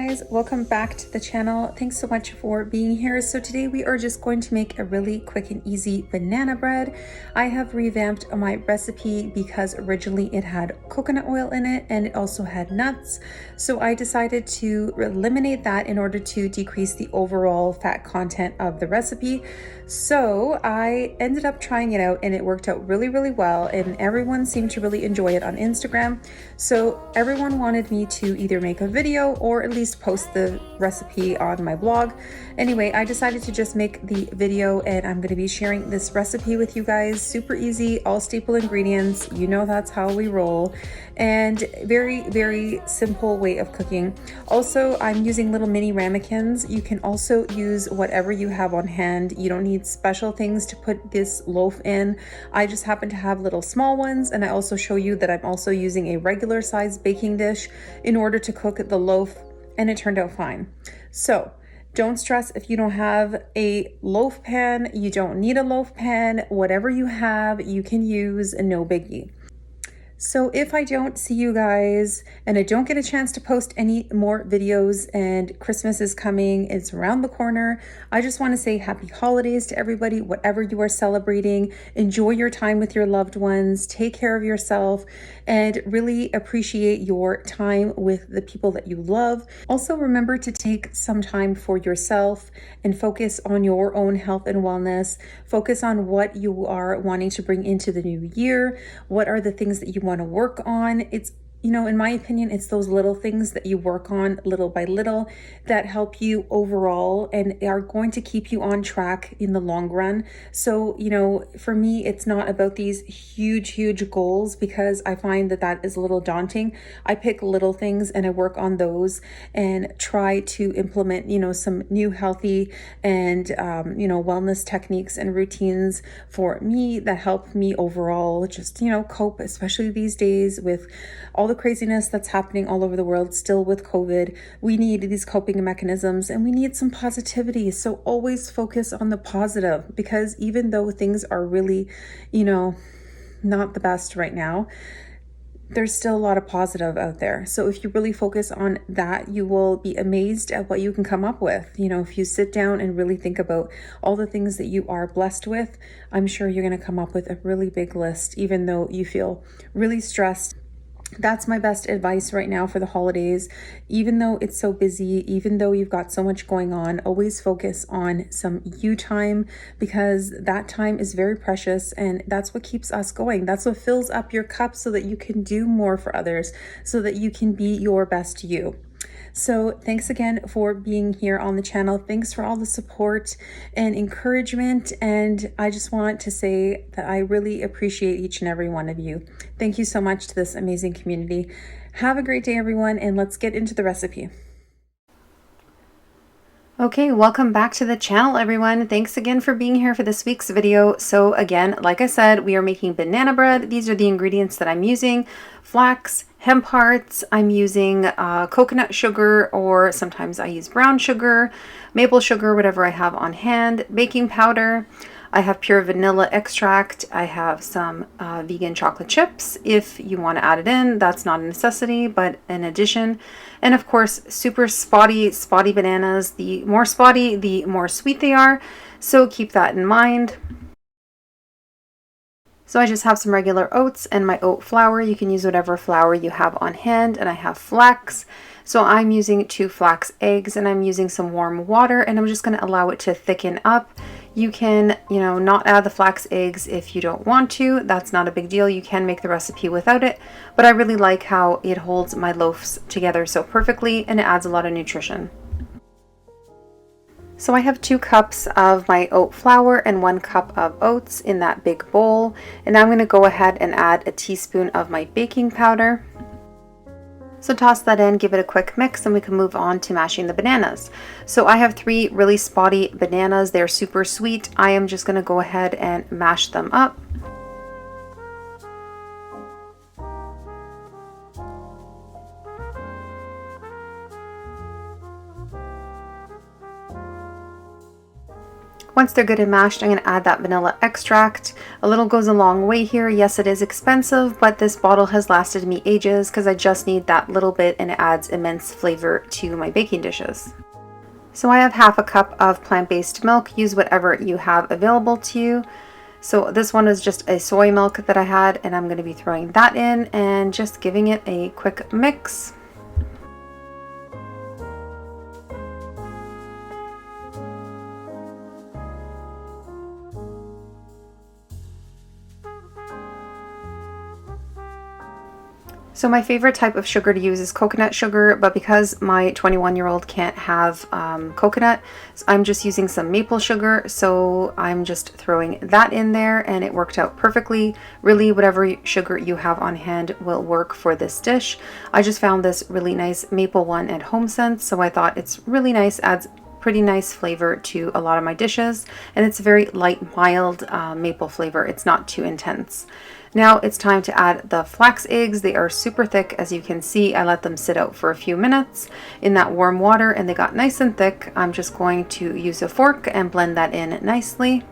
guys, welcome back to the channel. Thanks so much for being here. So today we are just going to make a really quick and easy banana bread. I have revamped my recipe because originally it had coconut oil in it and it also had nuts. So I decided to eliminate that in order to decrease the overall fat content of the recipe. So I ended up trying it out and it worked out really well, and everyone seemed to really enjoy it on Instagram. So everyone wanted me to either make a video or at least post the recipe on my blog. Anyway, I decided to just make the video and I'm going to be sharing this recipe with you guys. Super easy, all staple ingredients. You know that's how we roll. And very simple way of cooking. Also, I'm using little mini ramekins. You can also use whatever you have on hand. You don't need special things to put this loaf in. I just happen to have little small ones, and I also show you that I'm also using a regular size baking dish in order to cook the loaf, and it turned out fine. So don't stress if you don't have a loaf pan. You don't need a loaf pan. Whatever you have, you can use, no biggie. So if I don't see you guys and I don't get a chance to post any more videos, and Christmas is coming, it's around the corner, I just want to say happy holidays to everybody, whatever you are celebrating. Enjoy your time with your loved ones, take care of yourself, and really appreciate your time with the people that you love. Also remember to take some time for yourself and focus on your own health and wellness. Focus on what you are wanting to bring into the new year. What are the things that you want to work on? It's, you know, in my opinion, it's those little things that you work on little by little that help you overall and are going to keep you on track in the long run. So, you know, for me, it's not about these huge goals, because I find that that is a little daunting. I pick little things and I work on those and try to implement, you know, some new healthy and, you know, wellness techniques and routines for me that help me overall just, you know, cope, especially these days with all the craziness that's happening all over the world still with COVID. We need these coping mechanisms and we need some positivity. So always focus on the positive, because even though things are really, you know, not the best right now, there's still a lot of positive out there. So if you really focus on that, you will be amazed at what you can come up with. You know, if you sit down and really think about all the things that you are blessed with, I'm sure you're going to come up with a really big list, even though you feel really stressed. That's my best advice right now for the holidays. Even though it's so busy, even though you've got so much going on, always focus on some you time, because that time is very precious and that's what keeps us going. That's what fills up your cup so that you can do more for others, so that you can be your best you. So thanks again for being here on the channel. Thanks for all the support and encouragement. And I just want to say that I really appreciate each and every one of you. Thank you so much to this amazing community. Have a great day, everyone, and let's get into the recipe. Okay, welcome back to the channel, everyone. Thanks again for being here for this week's video. So again, like I said, we are making banana bread. These are the ingredients that I'm using: flax, hemp hearts. I'm using coconut sugar, or sometimes I use brown sugar, maple sugar, whatever I have on hand, baking powder. I have pure vanilla extract. I have some vegan chocolate chips. If you want to add it in, that's not a necessity, but an addition. And of course, super spotty bananas. The more spotty, the more sweet they are. So keep that in mind. So I just have some regular oats and my oat flour. You can use whatever flour you have on hand. And I have flax. So I'm using 2 flax eggs, and I'm using some warm water, and I'm just going to allow it to thicken up. You can, you know, not add the flax eggs if you don't want to. That's not a big deal. You can make the recipe without it, but I really like how it holds my loaves together so perfectly, and it adds a lot of nutrition. So I have 2 cups of my oat flour and 1 cup of oats in that big bowl. And now I'm going to go ahead and add a teaspoon of my baking powder. So toss that in, give it a quick mix, and we can move on to mashing the bananas. So I have 3 really spotty bananas. They're super sweet. I am just going to go ahead and mash them up. Once they're good and mashed, I'm going to add that vanilla extract. A little goes a long way here. Yes, it is expensive, but this bottle has lasted me ages because I just need that little bit and it adds immense flavor to my baking dishes. So I have half a cup of plant-based milk. Use whatever you have available to you. So this one is just a soy milk that I had, and I'm going to be throwing that in and just giving it a quick mix. So my favorite type of sugar to use is coconut sugar, but because my 21-year-old can't have coconut, I'm just using some maple sugar. So I'm just throwing that in there and it worked out perfectly. Really, whatever sugar you have on hand will work for this dish. I just found this really nice maple one at HomeSense, so I thought it's really nice, adds pretty nice flavor to a lot of my dishes, and it's a very light, mild maple flavor. It's not too intense. Now it's time to add the flax eggs. They are super thick. As you can see, I let them sit out for a few minutes in that warm water and they got nice and thick. I'm just going to use a fork and blend that in nicely.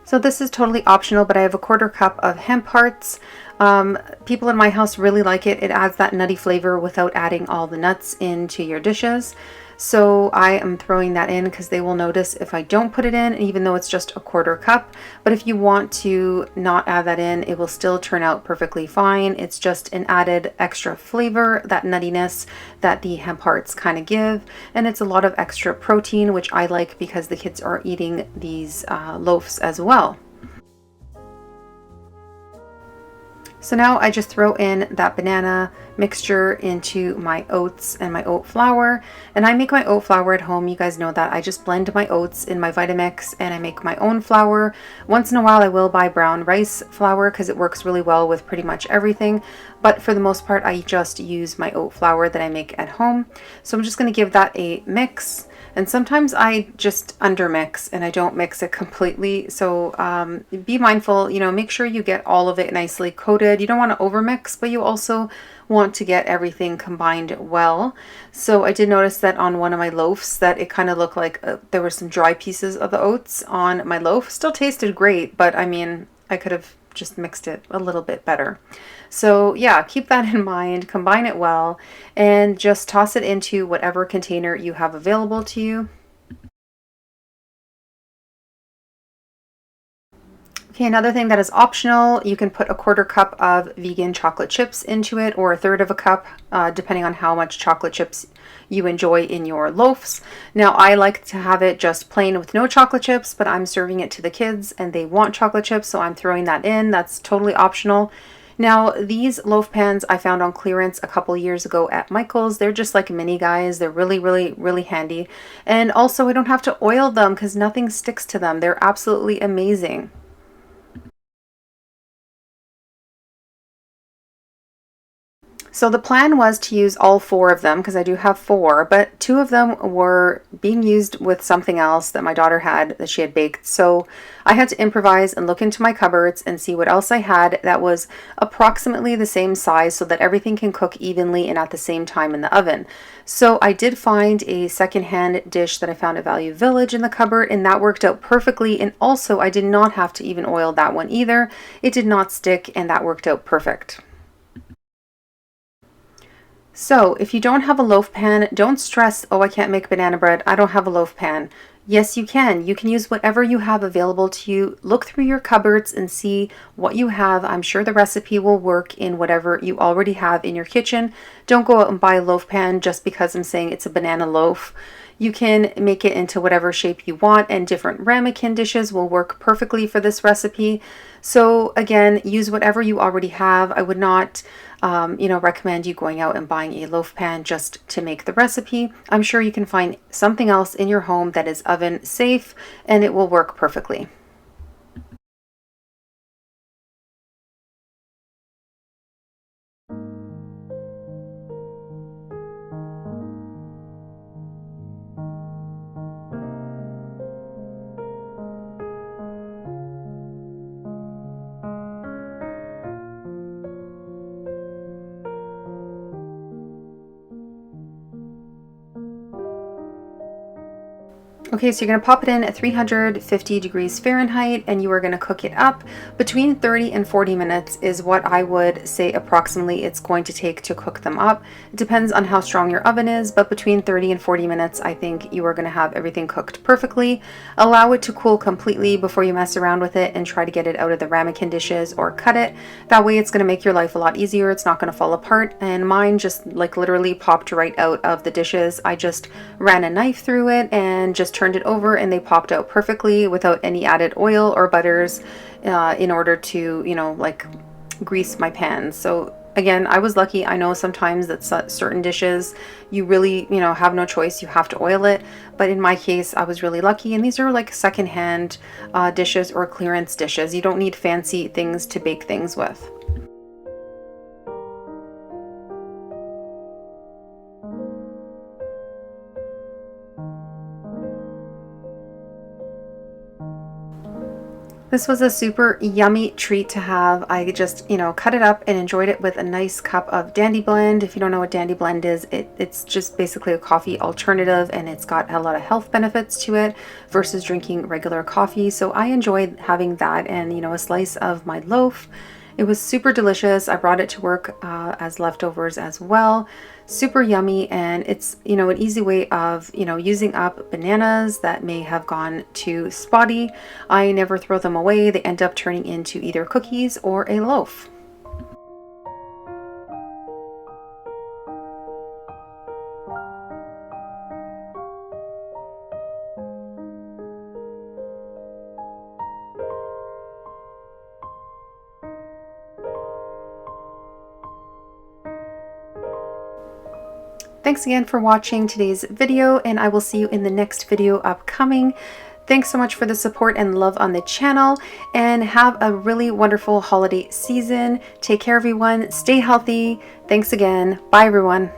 So this is totally optional, but I have a 1/4 cup of hemp hearts. People in my house really like it. It adds that nutty flavor without adding all the nuts into your dishes. So I am throwing that in because they will notice if I don't put it in, even though it's just a 1/4 cup. But if you want to not add that in, it will still turn out perfectly fine. It's just an added extra flavor, that nuttiness that the hemp hearts kind of give. And it's a lot of extra protein, which I like because the kids are eating these loaves as well. So now I just throw in that banana mixture into my oats and my oat flour. And I make my oat flour at home. You guys know that. I just blend my oats in my Vitamix and I make my own flour. Once in a while I will buy brown rice flour because it works really well with pretty much everything. But for the most part I just use my oat flour that I make at home. So I'm just going to give that a mix. And sometimes I just undermix and I don't mix it completely. So be mindful, make sure you get all of it nicely coated. You don't want to overmix, but you also want to get everything combined well. So I did notice that on one of my loaves that it kind of looked like there were some dry pieces of the oats on my loaf. Still tasted great, but I mean, I could have just mixed it a little bit better. So yeah, keep that in mind, combine it well, and just toss it into whatever container you have available to you. Okay, another thing that is optional, you can put a 1/4 cup of vegan chocolate chips into it, or 1/3 of a cup, depending on how much chocolate chips you enjoy in your loaves. Now, I like to have it just plain with no chocolate chips, but I'm serving it to the kids and they want chocolate chips, so I'm throwing that in. That's totally optional. Now, these loaf pans I found on clearance a couple years ago at Michael's. They're just like mini guys. They're really, really, really handy. And also, I don't have to oil them because nothing sticks to them. They're absolutely amazing. So the plan was to use all 4 of them because I do have 4, but 2 of them were being used with something else that my daughter had that she had baked. So I had to improvise and look into my cupboards and see what else I had that was approximately the same size so that everything can cook evenly and at the same time in the oven. So I did find a secondhand dish that I found at Value Village in the cupboard, and that worked out perfectly. And also I did not have to even oil that one either. It did not stick and that worked out perfect. So if you don't have a loaf pan, don't stress, oh, I can't make banana bread. I don't have a loaf pan. Yes, you can. You can use whatever you have available to you. Look through your cupboards and see what you have. I'm sure the recipe will work in whatever you already have in your kitchen. Don't go out and buy a loaf pan just because I'm saying it's a banana loaf. You can make it into whatever shape you want, and different ramekin dishes will work perfectly for this recipe. So again, use whatever you already have. I would not recommend you going out and buying a loaf pan just to make the recipe. I'm sure you can find something else in your home that is oven safe and it will work perfectly. Okay, so you're going to pop it in at 350 degrees Fahrenheit and you are going to cook it up. Between 30 and 40 minutes is what I would say approximately it's going to take to cook them up. It depends on how strong your oven is, but between 30 and 40 minutes, I think you are going to have everything cooked perfectly. Allow it to cool completely before you mess around with it and try to get it out of the ramekin dishes or cut it. That way it's going to make your life a lot easier. It's not going to fall apart. And mine just like literally popped right out of the dishes. I just ran a knife through it and just turned it over and they popped out perfectly without any added oil or butters in order to, you know, like grease my pans. So again, I was lucky. I know sometimes that certain dishes you really, you know, have no choice. You have to oil it. But in my case, I was really lucky. And these are like secondhand dishes or clearance dishes. You don't need fancy things to bake things with. This was a super yummy treat to have. I just, you know, cut it up and enjoyed it with a nice cup of Dandy Blend. If you don't know what Dandy Blend is, it's just basically a coffee alternative and it's got a lot of health benefits to it versus drinking regular coffee. So I enjoyed having that and, you know, a slice of my loaf. It was super delicious. I brought it to work as leftovers as well. Super yummy, and it's, you know, an easy way of, you know, using up bananas that may have gone too spotty. I never throw them away. They end up turning into either cookies or a loaf. Thanks again for watching today's video, and I will see you in the next video upcoming. Thanks so much for the support and love on the channel, and have a really wonderful holiday season. Take care, everyone. Stay healthy. Thanks again. Bye, everyone.